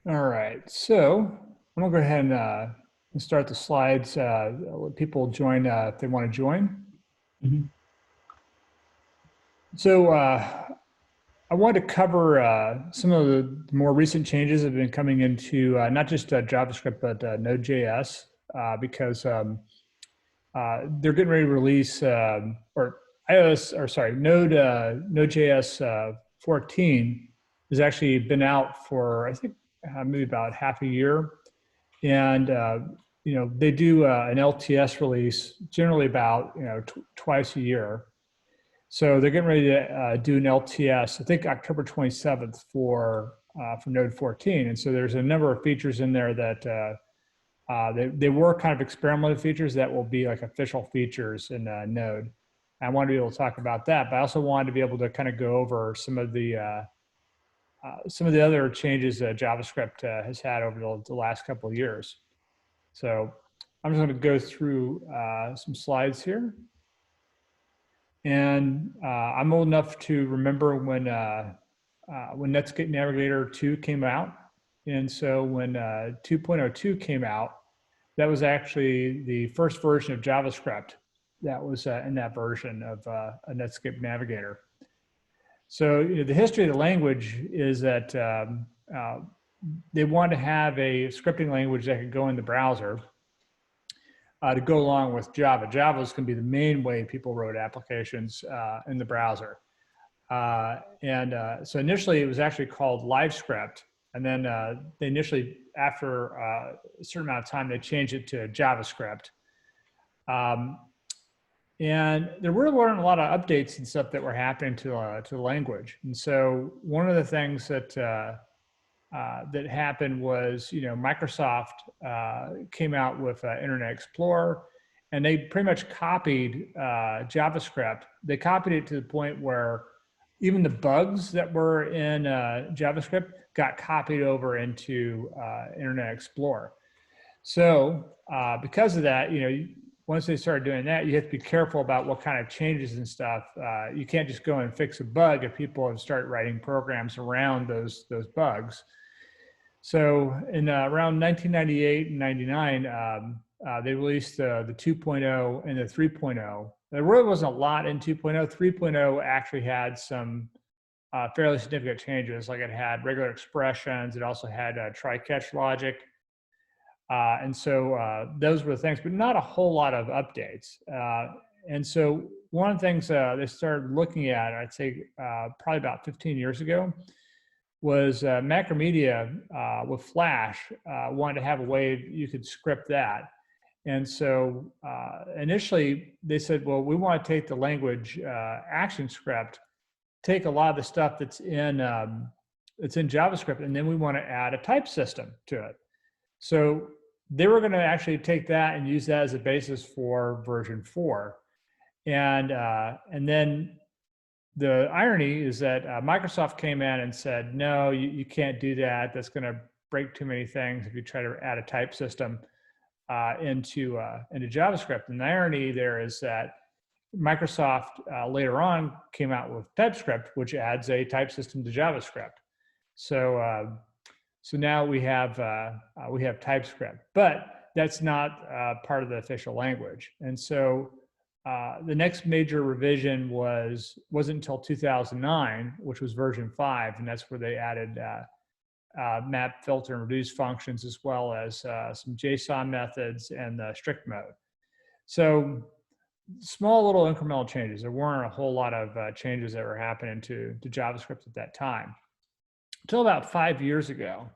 All right, so I'm gonna go ahead and start the slides. Let people join if they want to join. Mhm. So I wanted to cover some of the more recent changes that have been coming into not just JavaScript, but Node.js, because they're getting ready to release, or iOS, or sorry, Node.js 14 has actually been out for, I think, maybe about half a year. And they do an LTS release generally about twice a year. So they're getting ready to do an LTS, I think October 27th for Node 14. And so there's a number of features in there that they were kind of experimental features that will be like official features in Node. I wanted to be able to talk about that, but I also wanted to be able to kind of go over some of the other changes that JavaScript has had over the last couple of years. So I'm just going to go through some slides here. And I'm old enough to remember when Netscape Navigator 2 came out. And so when 2.02 came out, that was actually the first version of JavaScript that was in that version of a Netscape Navigator. So the history of the language is that they wanted to have a scripting language that could go in the browser to go along with Java. Java is going to be the main way people wrote applications in the browser. So initially it was actually called LiveScript. And then they initially, after a certain amount of time, they changed it to JavaScript. And there weren't a lot of updates and stuff that were happening to the language. And so one of the things that that happened was, Microsoft came out with Internet Explorer, and they pretty much copied JavaScript. They copied it to the point where even the bugs that were in JavaScript got copied over into Internet Explorer. So because of that, once they started doing that, you have to be careful about what kind of changes and stuff. You can't just go and fix a bug if people have started writing programs around those bugs. So in around 1998 and 99, they released the 2.0 and the 3.0. There really wasn't a lot in 2.0. 3.0 actually had some fairly significant changes, like it had regular expressions. It also had try-catch logic. And so those were the things, but not a whole lot of updates. And so one of the things they started looking at, I'd say probably about 15 years ago, was Macromedia with Flash wanted to have a way you could script that. And so initially they said, well, we want to take the language ActionScript, take a lot of the stuff that's in JavaScript, and then we want to add a type system to it. So they were going to actually take that and use that as a basis for version 4. And then the irony is that Microsoft came in and said, no, you can't do that. That's going to break too many things if you try to add a type system into JavaScript. And the irony there is that Microsoft later on came out with TypeScript, which adds a type system to JavaScript. So so now we have TypeScript, but that's not part of the official language. And so the next major revision wasn't until 2009, which was version 5, and that's where they added map, filter, and reduce functions, as well as some JSON methods and the strict mode. So small little incremental changes. There weren't a whole lot of changes that were happening to JavaScript at that time, until about 5 years ago.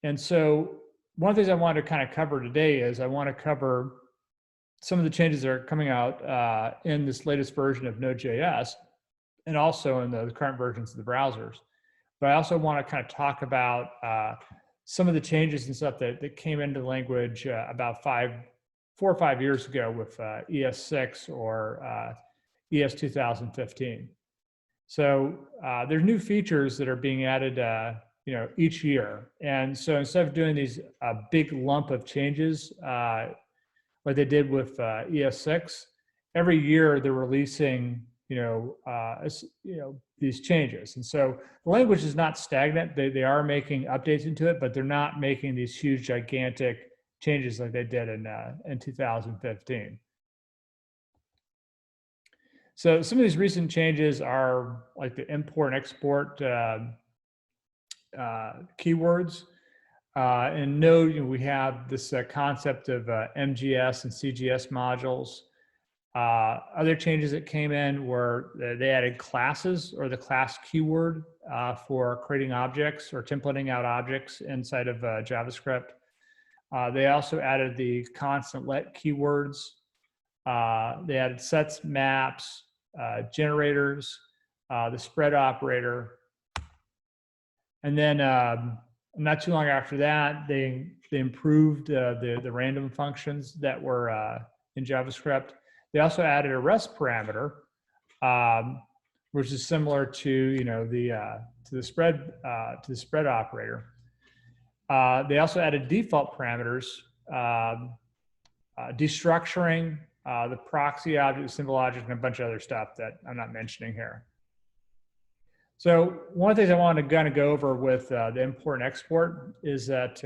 And so one of the things I wanted to kind of cover today is I want to cover some of the changes that are coming out in this latest version of Node.js, and also in the current versions of the browsers. But I also want to kind of talk about some of the changes and stuff that came into the language about 4 or 5 years ago with ES6 or ES2015. So there's new features that are being added each year. And so instead of doing these big lump of changes, like they did with ES6, every year they're releasing these changes. And so the language is not stagnant. They are making updates into it, but they're not making these huge, gigantic changes like they did in 2015. So some of these recent changes are like the import and export keywords. In Node, we have this concept of MGS and CGS modules. Other changes that came in were they added classes, or the class keyword, for creating objects or templating out objects inside of JavaScript. They also added the constant let keywords. They added sets, maps, generators, the spread operator. And then not too long after that, they improved the random functions that were in JavaScript. They also added a rest parameter, which is similar to the spread operator. They also added default parameters, destructuring, the proxy object, symbol object, and a bunch of other stuff that I'm not mentioning here. So one of the things I wanted to kind of go over with the import and export is that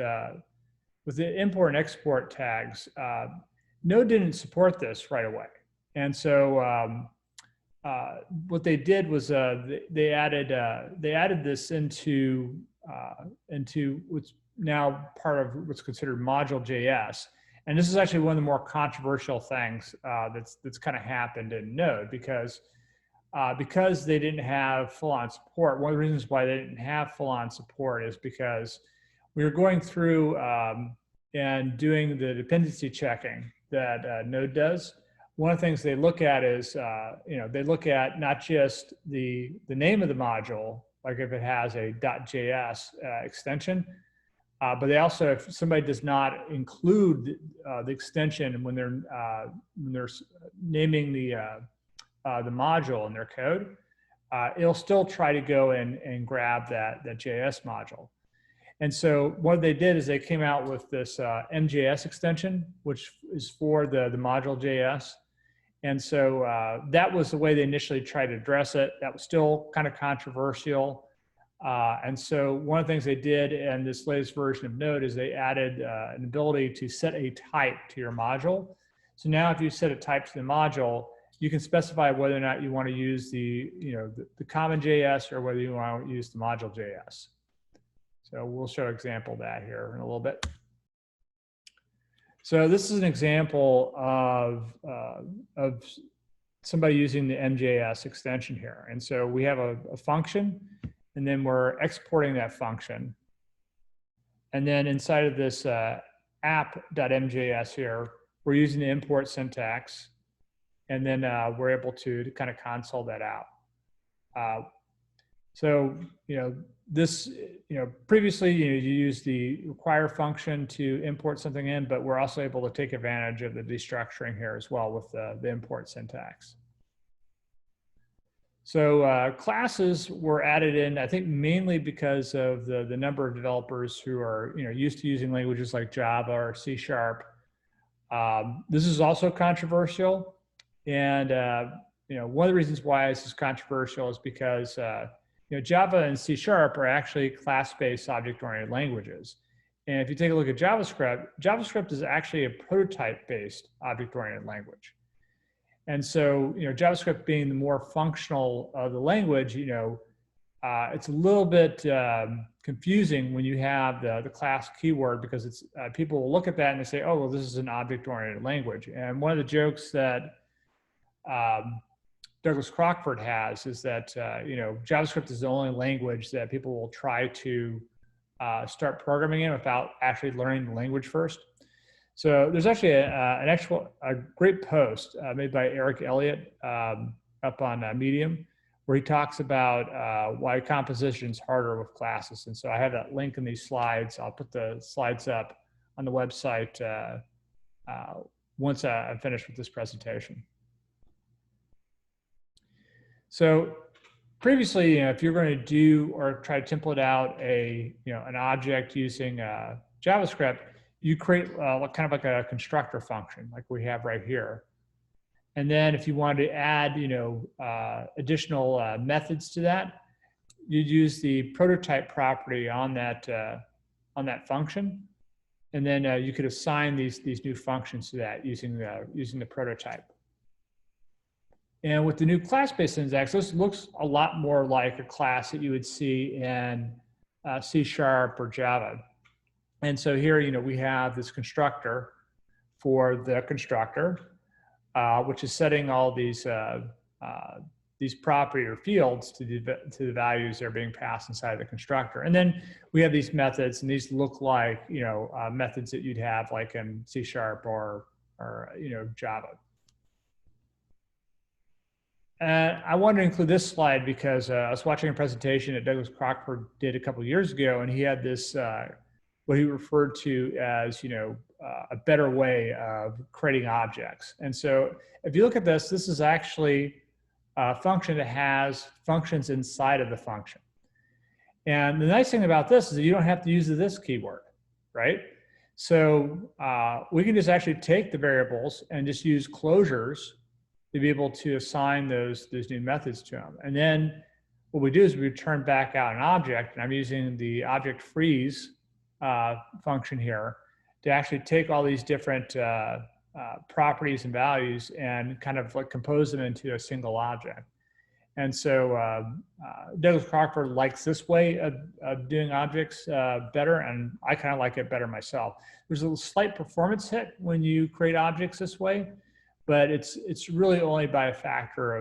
with the import and export tags, Node didn't support this right away. And so what they did was they added this into what's now part of what's considered module.js. And this is actually one of the more controversial things that's kind of happened in Node, because they didn't have full-on support. One of the reasons why they didn't have full-on support is because we were going through and doing the dependency checking that Node does. One of the things they look at is, they look at not just the name of the module, like if it has a .js extension, but they also, if somebody does not include the extension when they're naming the module in their code, it'll still try to go and grab that JS module. And so what they did is they came out with this MJS extension, which is for the module JS. And so that was the way they initially tried to address it. That was still kind of controversial. And so one of the things they did in this latest version of Node is they added an ability to set a type to your module. So now if you set a type to the module, you can specify whether or not you want to use the common JS or whether you want to use the module JS. So we'll show an example of that here in a little bit. So this is an example of somebody using the MJS extension here. And so we have a function, and then we're exporting that function. And then inside of this app.mjs here, we're using the import syntax. And then we're able to kind of console that out. So, this, previously, you used the require function to import something in, but we're also able to take advantage of the destructuring here as well with the import syntax. So classes were added in, I think, mainly because of the number of developers who are, used to using languages like Java or C#. This is also controversial. And one of the reasons why this is controversial is because Java and C# are actually class-based object-oriented languages. And if you take a look at JavaScript, JavaScript is actually a prototype-based object-oriented language. And so JavaScript being the more functional of the language, it's a little bit confusing when you have the class keyword, because it's people will look at that and they say, oh, well, this is an object-oriented language. And one of the jokes that Douglas Crockford has is that JavaScript is the only language that people will try to start programming in without actually learning the language first. So there's actually a great post made by Eric Elliott up on Medium, where he talks about why composition is harder with classes. And so I have that link in these slides. I'll put the slides up on the website once I'm finished with this presentation. So previously, if you're going to do or try to template out an object using JavaScript, you create kind of like a constructor function like we have right here. And then if you wanted to add, additional methods to that, you'd use the prototype property on that function, and then you could assign these new functions to that using the prototype. And with the new class-based syntax, this looks a lot more like a class that you would see in C# or Java. And so here, we have this constructor for the constructor, which is setting all these property or fields to the values that are being passed inside of the constructor. And then we have these methods, and these look like methods that you'd have like in C# or Java. And I wanted to include this slide because I was watching a presentation that Douglas Crockford did a couple of years ago, and he had this what he referred to as a better way of creating objects. And so if you look at this, this is actually a function that has functions inside of the function. And the nice thing about this is that you don't have to use the this keyword, right? So we can just actually take the variables and just use closures to be able to assign those new methods to them. And then what we do is we return back out an object, and I'm using the object freeze function here to actually take all these different properties and values and kind of like compose them into a single object. And so Douglas Crockford likes this way of doing objects better, and I kind of like it better myself. There's a slight performance hit when you create objects this way, but it's really only by a factor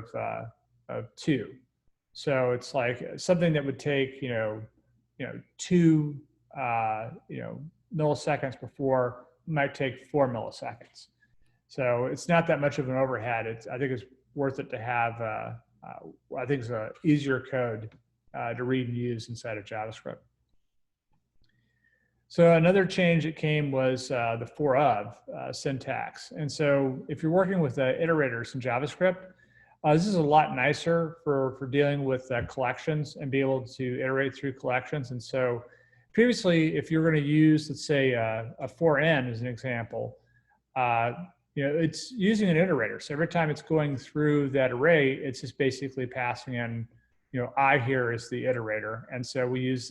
of 2. So it's like something that would take 2 milliseconds before might take 4 milliseconds. So it's not that much of an overhead. I think it's worth it to have. I think it's an easier code to read and use inside of JavaScript. So another change that came was the for of syntax. And so if you're working with iterators in JavaScript, this is a lot nicer for dealing with collections and be able to iterate through collections. And so previously, if you're going to use, let's say, a for n as an example, it's using an iterator. So every time it's going through that array, it's just basically passing in, I here is the iterator. And so we use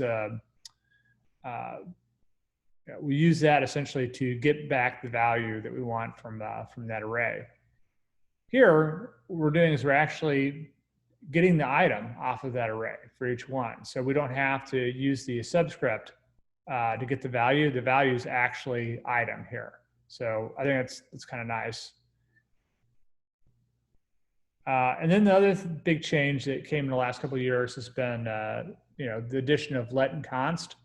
that essentially to get back the value that we want from that array. Here, what we're doing is we're actually getting the item off of that array for each one. So we don't have to use the subscript to get the value. The value is actually item here. So I think it's kind of nice. And then the other big change that came in the last couple of years has been the addition of let and const.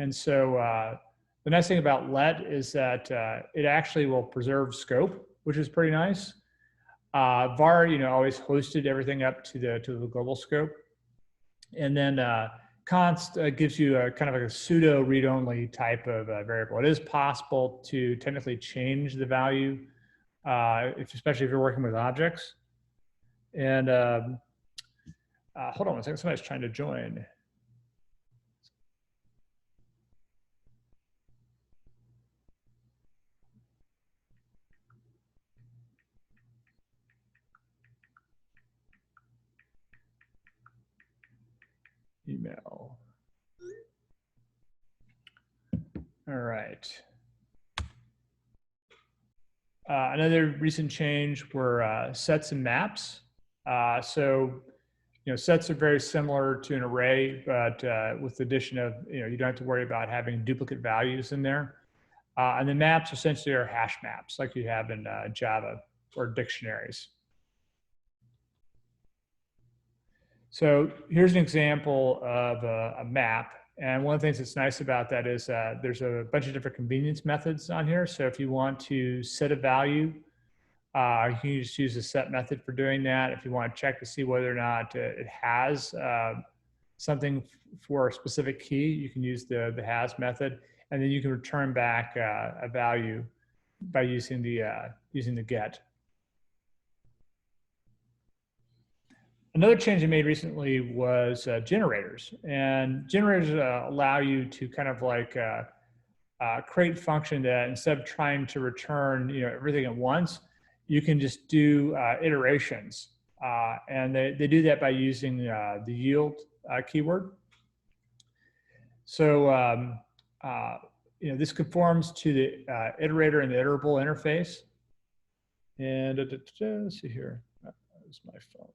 And so the nice thing about let is that it actually will preserve scope, which is pretty nice. var always hosted everything up to the global scope, and then const gives you a kind of like a pseudo read-only type of variable. It is possible to technically change the value, especially if you're working with objects. And hold on one second, somebody's trying to join. Email. All right. Another recent change were sets and maps. So, sets are very similar to an array, but with the addition of, you don't have to worry about having duplicate values in there. And the maps essentially are hash maps like you have in Java or dictionaries. So here's an example of a map. And one of the things that's nice about that is there's a bunch of different convenience methods on here. So if you want to set a value, you can just use the set method for doing that. If you want to check to see whether or not it has something for a specific key, you can use the has method. And then you can return back a value by using the get. Another change I made recently was generators. And generators allow you to kind of like create a function that instead of trying to return everything at once, you can just do iterations. And they do that by using the yield keyword. So this conforms to the iterator and the iterable interface. And let's see here. That's my phone.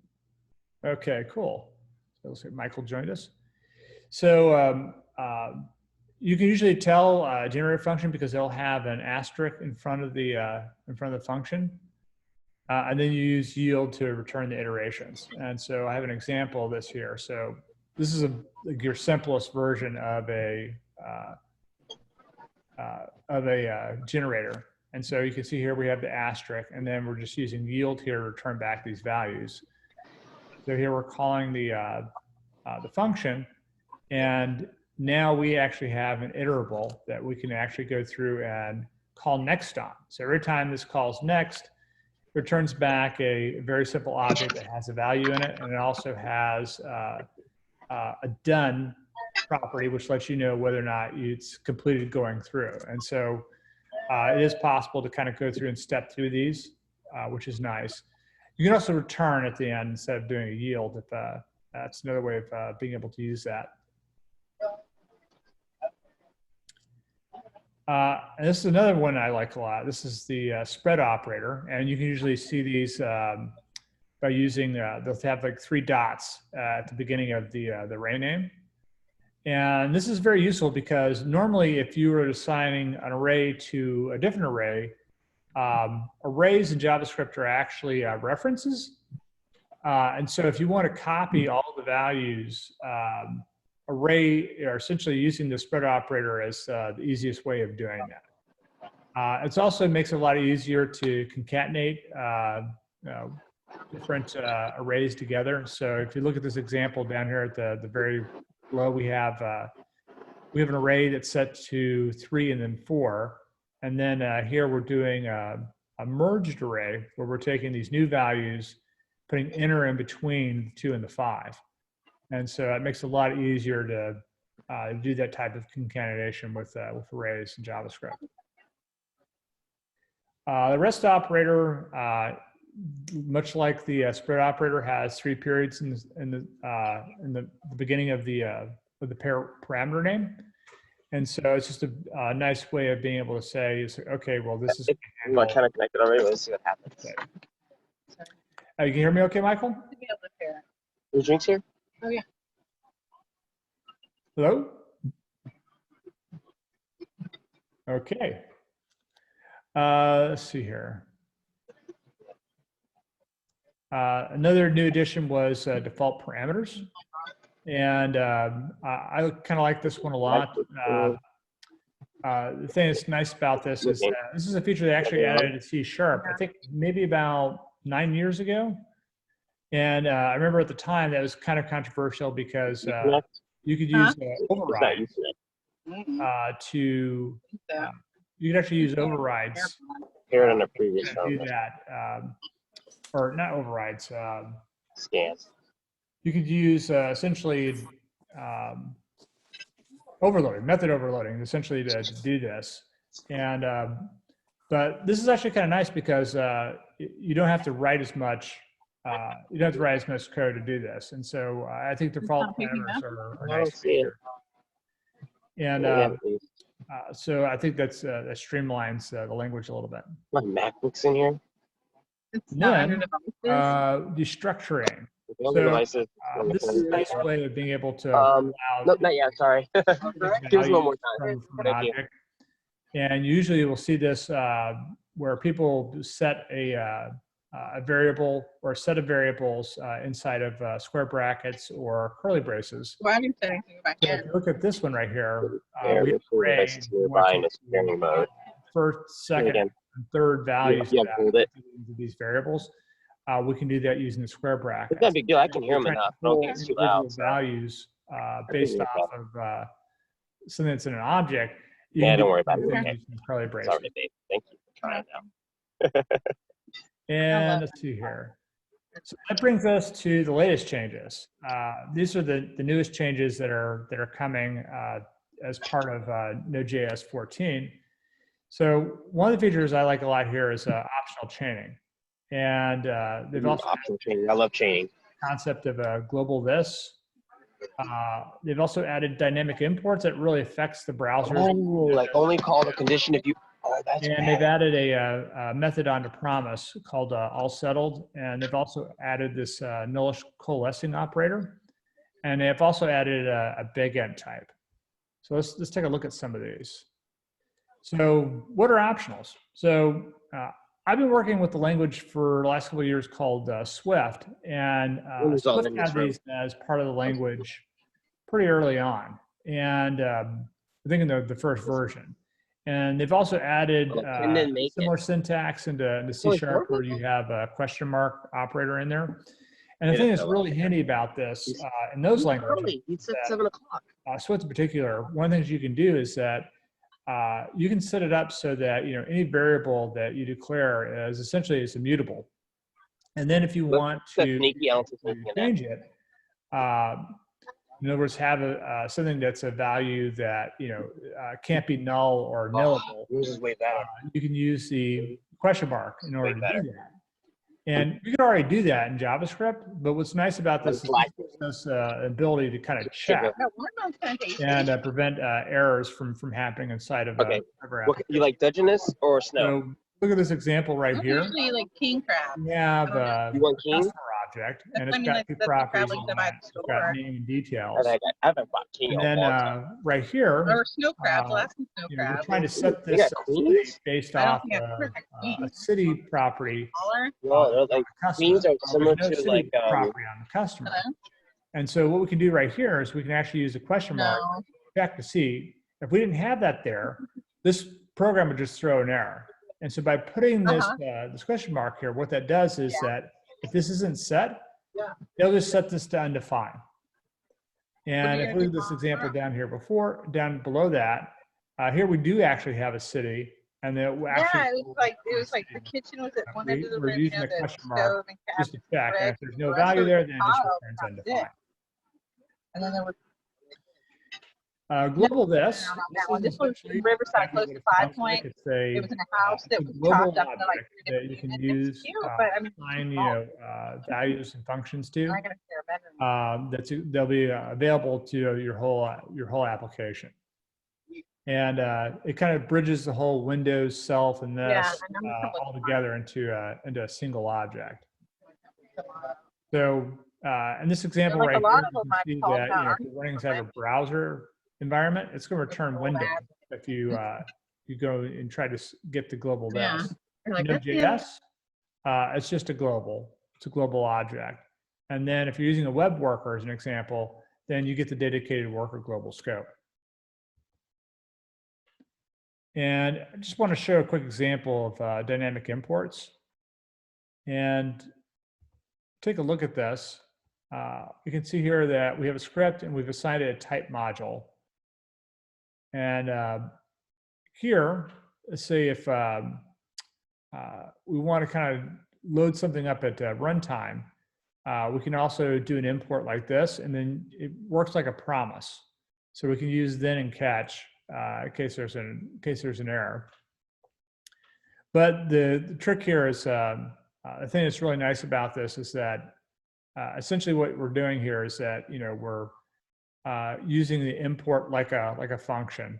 Okay, cool. So let's see, Michael joined us. So you can usually tell a generator function because they'll have an asterisk in front of the function, and then you use yield to return the iterations. And so I have an example of this here. So this is your simplest version of a generator. And so you can see here we have the asterisk, and then we're just using yield here to return back these values. So here we're calling the function, and now we actually have an iterable that we can actually go through and call next on. So every time this calls next, it returns back a very simple object that has a value in it, and it also has a done property, which lets you know whether or not it's completed going through. And so it is possible to kind of go through and step through these, which is nice. You can also return at the end instead of doing a yield. If that's another way of being able to use that. And this is another one I like a lot. This is the spread operator, and you can usually see these by using, they'll have like 3 dots at the beginning of the array name. And this is very useful because normally if you were assigning an array to a different array, arrays in JavaScript are actually references. And so if you want to copy all the values, array are essentially using the spread operator as the easiest way of doing that. It also makes it a lot easier to concatenate different arrays together. So if you look at this example down here at the very low, we have an array that's set to 3 and then 4. And then here we're doing a merged array where we're taking these new values, putting inner in between the 2 and the 5. And so it makes it a lot easier to do that type of concatenation with arrays in JavaScript. The REST operator, much like the spread operator, has 3 periods in the beginning of the parameter name. And so it's just a nice way of being able to say, okay, well, this is. I'm kind of connected already. Let's see what happens. Okay. You can hear me okay, Michael? Your drinks here? Oh, yeah. Hello? Okay. Let's see here. Another new addition was default parameters. And I kind of like this one a lot. The thing that's nice about this is this is a feature they actually added in C#, I think maybe about 9 years ago. And I remember at the time that was kind of controversial because you could use overrides you could actually use overrides Here on the previous to do that. Or not overrides. Scans. You could use essentially overloading, method overloading, essentially to do this. And but this is actually kind of nice because you don't have to write as much. You don't have to write as much code to do this. And so I think default parameters are a nice feature. And so I think that streamlines the language a little bit. My MacBook's in here. Then destructuring. So this is a nice way of being able to no, not yet. Sorry. Give us a little more time. From an object. And usually we'll see this where people set a variable or a set of variables inside of square brackets or curly braces. Well, I didn't say anything about So if you look at this one right here, we have array, first, second, and third values into these variables. We can do that using the square bracket. It's not a big deal. I can hear them enough. I don't think it's too loud. Values based off of something that's in an object. Yeah, don't worry about it. Okay. Curly braces. Sorry, Dave. Thank you for trying out. And let's see here. So that brings us to the latest changes. These are the newest changes that are coming as part of Node.js 14. So one of the features I like a lot here is optional chaining. And they've also optional chaining. I love chaining. Concept of a global this. They've also added dynamic imports that really affects the browsers. Oh, like only call the condition if you. Oh, that's and bad. they've added a method onto promise called allSettled, and they've also added this nullish coalescing operator, and they've also added a big end type. So let's take a look at some of these. So what are optionals? So I've been working with the language for the last couple of years called Swift, and Swift had these as part of the language pretty early on, and I think in the first version. And they've also added similar syntax into C# where you have a question mark operator in there. And the thing that's really handy about this in those languages, Swift in particular, one of the things you can do is that you can set it up so that any variable that you declare is essentially is immutable. And then if you want to change it, in other words, have something that's a value that can't be null or nullable, you can use the question mark in order to do that. And you can already do that in JavaScript, but what's nice about this is it gives us ability to kind of check and prevent errors from happening inside of a You like Dungeness or Snow? So look at this example right here. Usually like king crab. We have you want king? customer object, and it's got two properties. It's got name and details. I haven't bought king. And then right here, or snow crab, last snow crab. we're trying to set this based off a city property. No, like queens are similar to like property on the customer. And so what we can do right here is we can actually use a question mark check to see if we didn't have that there, this program would just throw an error. And so by putting this this question mark here, what that does is that if this isn't set, they'll just set this to undefined. And if we look at this example down here down below that, here we do actually have a city, and then actually it was like the kitchen was at one end of the room. We're using a question mark just to check, and if there's no value there, then it just returns undefined. And then there was global this. This was Riverside, close to 5 Point. It was in a house that was global chopped up to like that you can use assign values and functions to. They'll be available to your whole application. And it kind of bridges the whole Windows self and this all together into a single object. So in this example right here, you can see that if you're running inside a browser environment, it's going to return Windows if you go and try to get the global this. Node.js, it's just a global object. And then if you're using a web worker as an example, then you get the dedicated worker global scope. And I just want to show a quick example of dynamic imports. And take a look at this. You can see here that we have a script and we've assigned it a type module. And here, let's say if we want to kind of load something up at runtime, we can also do an import like this, and then it works like a promise. So we can use then and catch in case there's an error. But the trick here is the thing that's really nice about this is that essentially what we're doing here is that we're using the import like a function,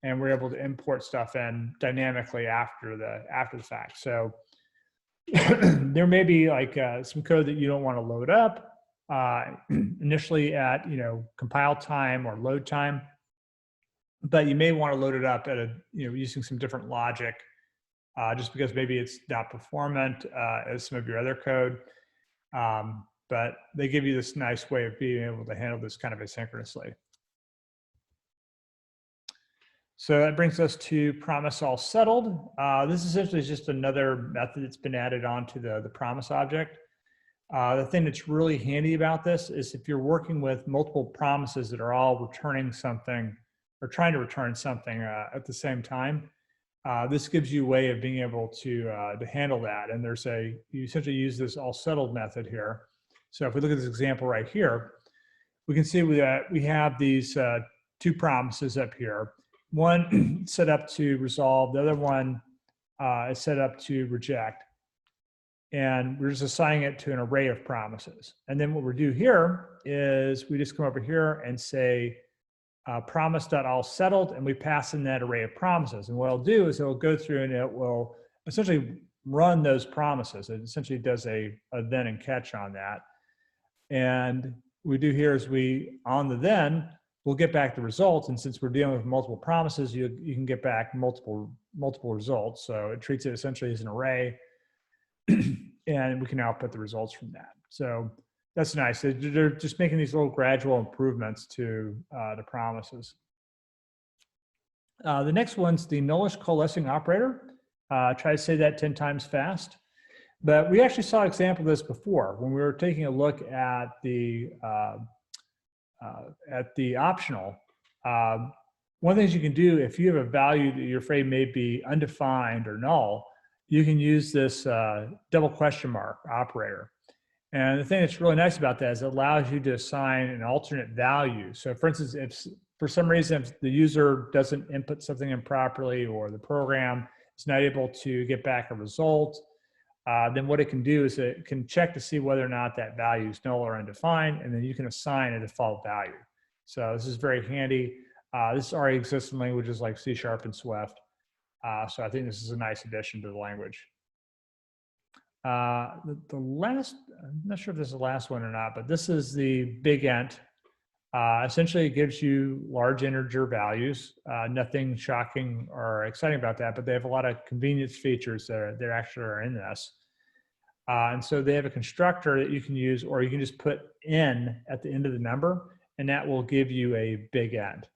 and we're able to import stuff in dynamically after the fact. So there may be like some code that you don't want to load up initially at compile time or load time, but you may want to load it up at using some different logic, just because maybe it's not performant as some of your other code. But they give you this nice way of being able to handle this kind of asynchronously. So that brings us to promise all settled. This essentially is just another method that's been added onto the promise object. The thing that's really handy about this is if you're working with multiple promises that are all returning something or trying to return something at the same time, this gives you a way of being able to handle that. And you essentially use this all settled method here. So if we look at this example right here, we can see that we have these two promises up here. One set up to resolve, the other one is set up to reject. and we're just assigning it to an array of promises. And then what we do here is we just come over here and say promise.allSettled, and we pass in that array of promises. And what it'll do is it'll go through and it will essentially run those promises. It essentially does a then and catch on that. And what we do here is on the then, we'll get back the results. And since we're dealing with multiple promises, you can get back multiple results. So it treats it essentially as an array, and we can output the results from that. So that's nice. They're just making these little gradual improvements to the promises. The next one's the nullish coalescing operator. Try to say that 10 times fast. But we actually saw an example of this before when we were taking a look at the optional. One of the things you can do if you have a value that you're afraid may be undefined or null, you can use this double question mark operator. And the thing that's really nice about that is it allows you to assign an alternate value. So for instance, if for some reason if the user doesn't input something improperly or the program is not able to get back a result, then what it can do is it can check to see whether or not that value is null or undefined, and then you can assign a default value. So this is very handy. This already exists in languages like C# and Swift. So I think this is a nice addition to the language. The last, I'm not sure if this is the last one or not, but this is the big int. Essentially, it gives you large integer values. Nothing shocking or exciting about that, but they have a lot of convenience features that actually are in this. And so they have a constructor that you can use, or you can just put in at the end of the number, and that will give you a big int.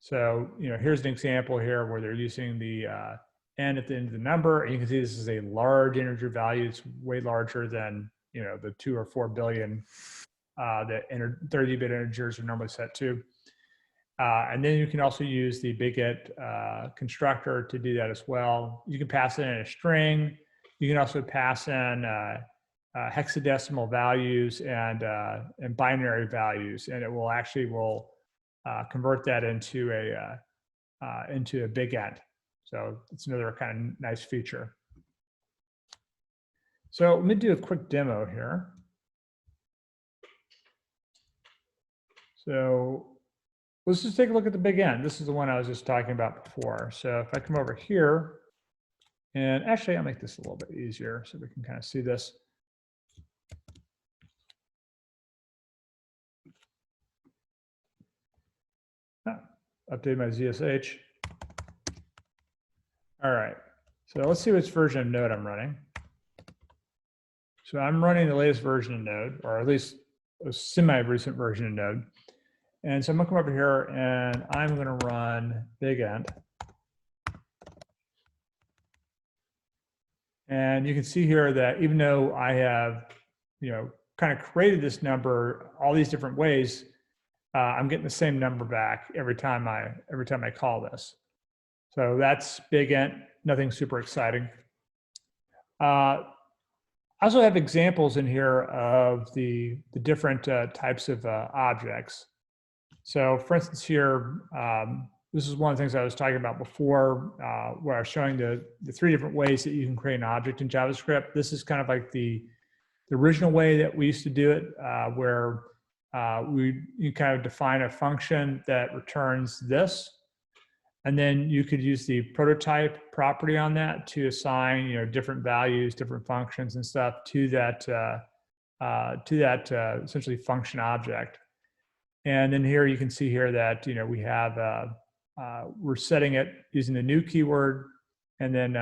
So, here's an example here where they're using the n at the end of the number, and you can see this is a large integer value. It's way larger than, the 2 or 4 billion that 30-bit integers are normally set to. And then you can also use the bigint constructor to do that as well. You can pass in a string. You can also pass in hexadecimal values and binary values, and it will actually convert that into a big int. So it's another kind of nice feature. So let me do a quick demo here. So let's just take a look at the big int. This is the one I was just talking about before. So if I come over here, and actually I'll make this a little bit easier so we can kind of see this. Update my ZSH. All right, so let's see which version of Node I'm running. So I'm running the latest version of Node, or at least a semi-recent version of Node. And so I'm gonna come over here and I'm gonna run bigint. And you can see here that even though I have, kind of created this number all these different ways, I'm getting the same number back every time I call this. So that's bigint, nothing super exciting. I also have examples in here of the different types of objects. So for instance here, this is one of the things I was talking about before, where I was showing the 3 different ways that you can create an object in JavaScript. This is kind of like the original way that we used to do it, where you kind of define a function that returns this, and then you could use the prototype property on that to assign different values, different functions and stuff to that essentially function object. And then here you can see here that we have we're setting it using the new keyword, and then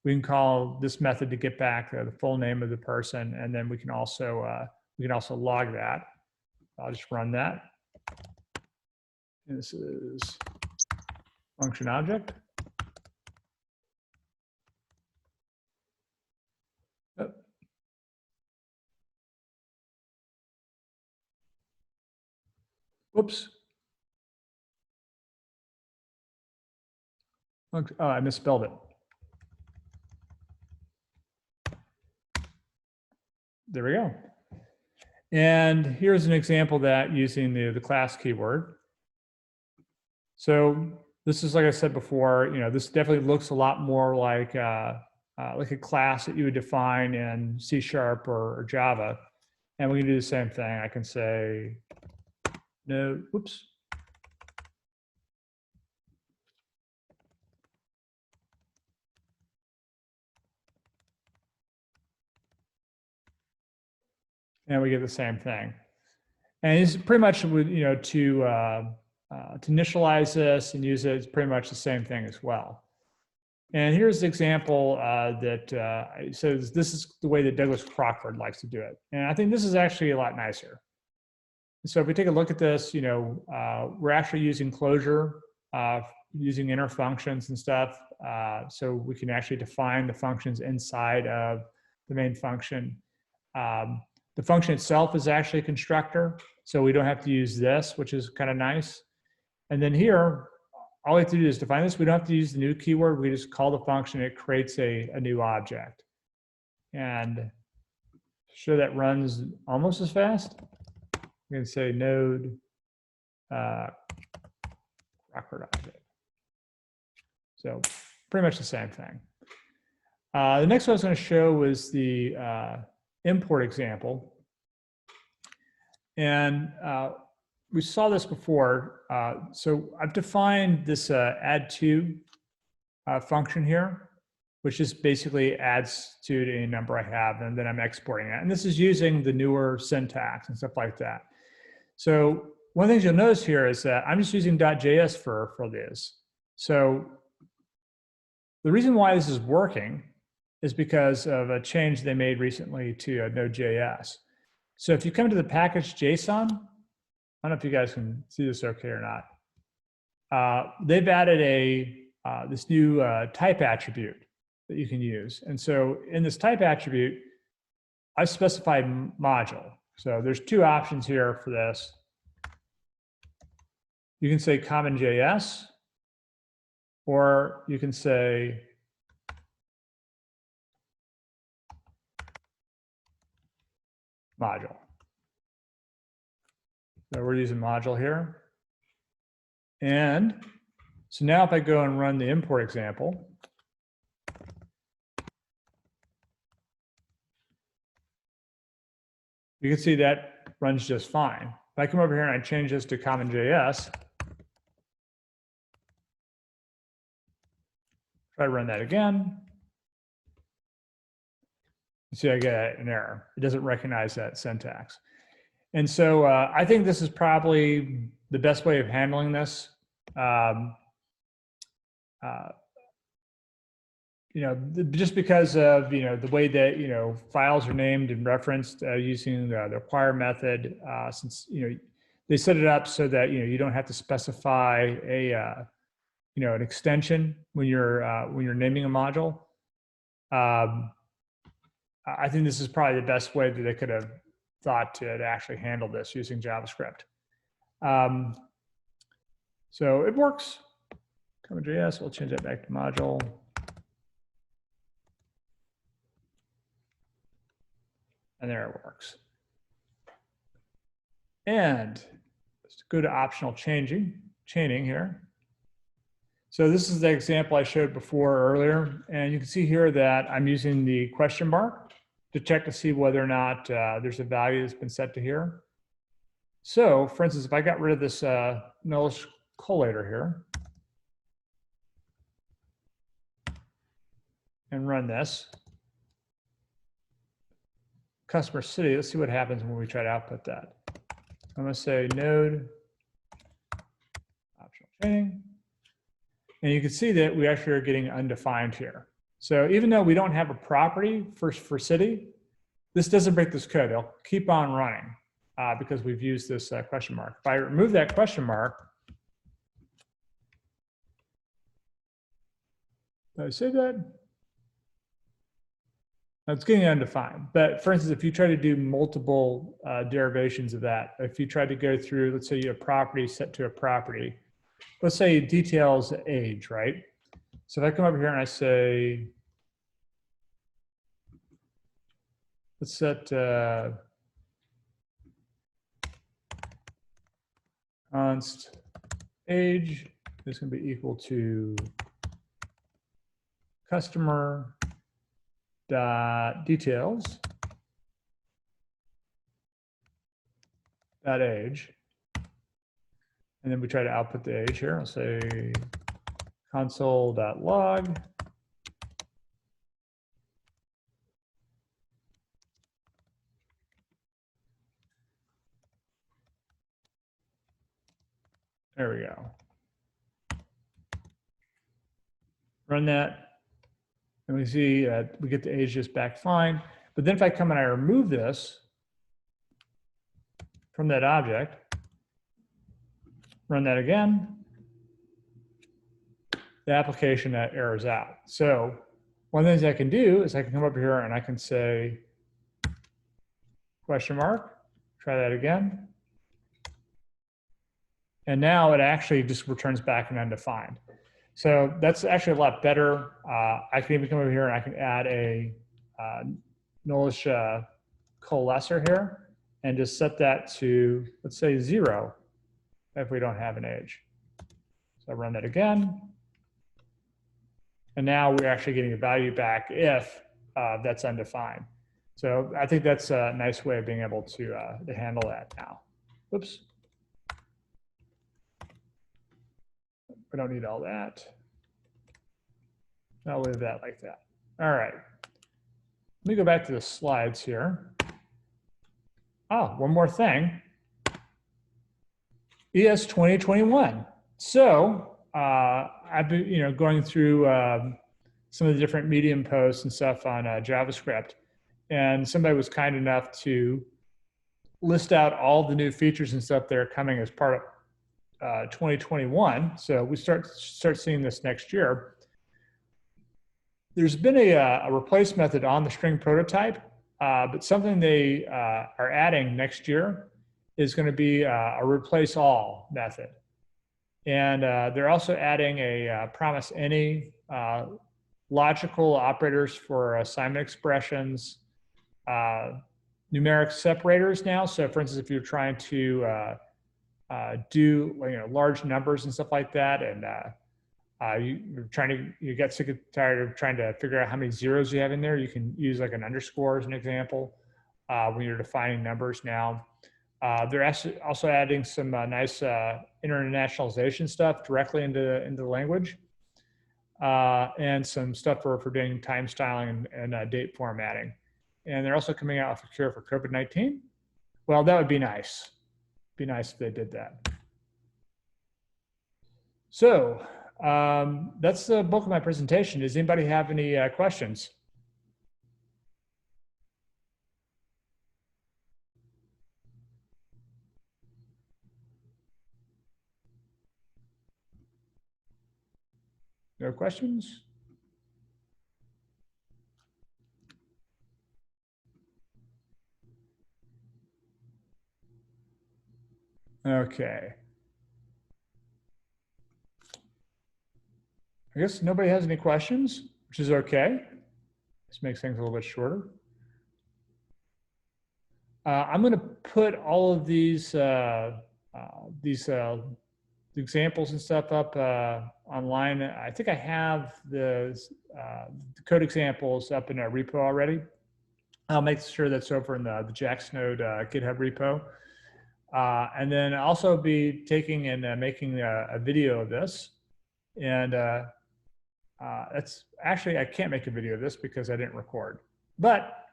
we can call this method to get back the full name of the person, and then we can also log that. I'll just run that. This is function object. Oh. Whoops. Oh, I misspelled it. There we go. And here's an example of that using the class keyword. So this is, like I said before, this definitely looks a lot more like like a class that you would define in C# or Java. And we can do the same thing. I can say node, whoops. And we get the same thing. And it's pretty much, to initialize this and use it, it's pretty much the same thing as well. And here's the example that says this is the way that Douglas Crockford likes to do it. And I think this is actually a lot nicer. So if we take a look at this, we're actually using closure, using inner functions and stuff. So we can actually define the functions inside of the main function. The function itself is actually a constructor, so we don't have to use this, which is kind of nice. And then here, all we have to do is define this. We don't have to use the new keyword. We just call the function. It creates a new object. And sure that runs almost as fast. We can say node Crockford object. So pretty much the same thing. The next one I was going to show was the import example. And we saw this before. So I've defined this add to function here, which just basically adds to any number I have, and then I'm exporting it. And this is using the newer syntax and stuff like that. So one of the things you'll notice here is that I'm just using .js for this. So the reason why this is working is because of a change they made recently to Node.js. So if you come to the package JSON, I don't know if you guys can see this okay or not. They've added this new type attribute that you can use. And so in this type attribute, I've specified module. So there's two options here for this. You can say common.js, or you can say module. So we're using module here. And so now if I go and run the import example, you can see that runs just fine. If I come over here and I change this to common.js, try to run that again, you see I get an error. It doesn't recognize that syntax. And so I think this is probably the best way of handling this. Just because of the way that files are named and referenced using the require method, since they set it up so that you don't have to specify an extension when you're naming a module. I think this is probably the best way that they could have thought to actually handle this using JavaScript. So it works. Common.js, we'll change that back to module. And there it works. And let's go to optional chaining here. So this is the example I showed before earlier. And you can see here that I'm using the question mark to check to see whether or not there's a value that's been set to here. So for instance, if I got rid of this nullish collator here and run this, customer city, let's see what happens when we try to output that. I'm going to say node optional chaining. And you can see that we actually are getting undefined here. So even though we don't have a property for city, this doesn't break this code. It'll keep on running because we've used this question mark. If I remove that question mark, did I say that? It's getting undefined. But for instance, if you try to do multiple derivations of that, if you try to go through, let's say you have property set to a property, let's say details age, right? So if I come over here and I say, let's set const age is going to be equal to customer details age, and then we try to output the age here. I'll say console.log. There we go. Run that, and we see we get the age just back fine. But then if I come and I remove this from that object, run that again, the application errors out. So one of the things I can do is I can come up here and I can say question mark, try that again. And now it actually just returns back an undefined. So that's actually a lot better. I can even come over here and I can add a nullish coalescer here and just set that to, let's say 0 if we don't have an age. So I run that again. And now we're actually getting a value back if that's undefined. So I think that's a nice way of being able to handle that now. Whoops. We don't need all that. I'll leave that like that. All right. Let me go back to the slides here. Oh, one more thing. ES2021. So I've been, going through some of the different Medium posts and stuff on JavaScript, and somebody was kind enough to list out all the new features and stuff that are coming as part of 2021. So we start seeing this next year. There's been a replace method on the string prototype, but something they are adding next year is going to be a replace all method. And they're also adding a promise any logical operators for assignment expressions, numeric separators now. So for instance, if you're trying to do large numbers and stuff like that, and you get sick and tired of trying to figure out how many zeros you have in there, you can use like an underscore as an example when you're defining numbers now. They're also adding some nice internationalization stuff directly into the language, and some stuff for doing time styling and date formatting. And they're also coming out with a cure for COVID-19. Well, that would be nice. Be nice if they did that. So that's the bulk of my presentation. Does anybody have any questions? No questions? Okay. I guess nobody has any questions, which is okay. This makes things a little bit shorter. I'm going to put all of these examples and stuff up online. I think I have the code examples up in a repo already. I'll make sure that's over in the JaxNode GitHub repo. And then I'll also be taking and making a video of this. And it's actually, I can't make a video of this because I didn't record. But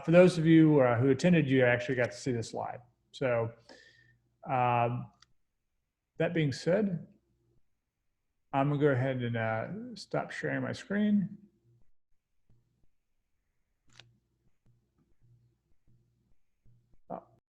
for those of you who attended, you actually got to see this live. So that being said, I'm gonna go ahead and stop sharing my screen.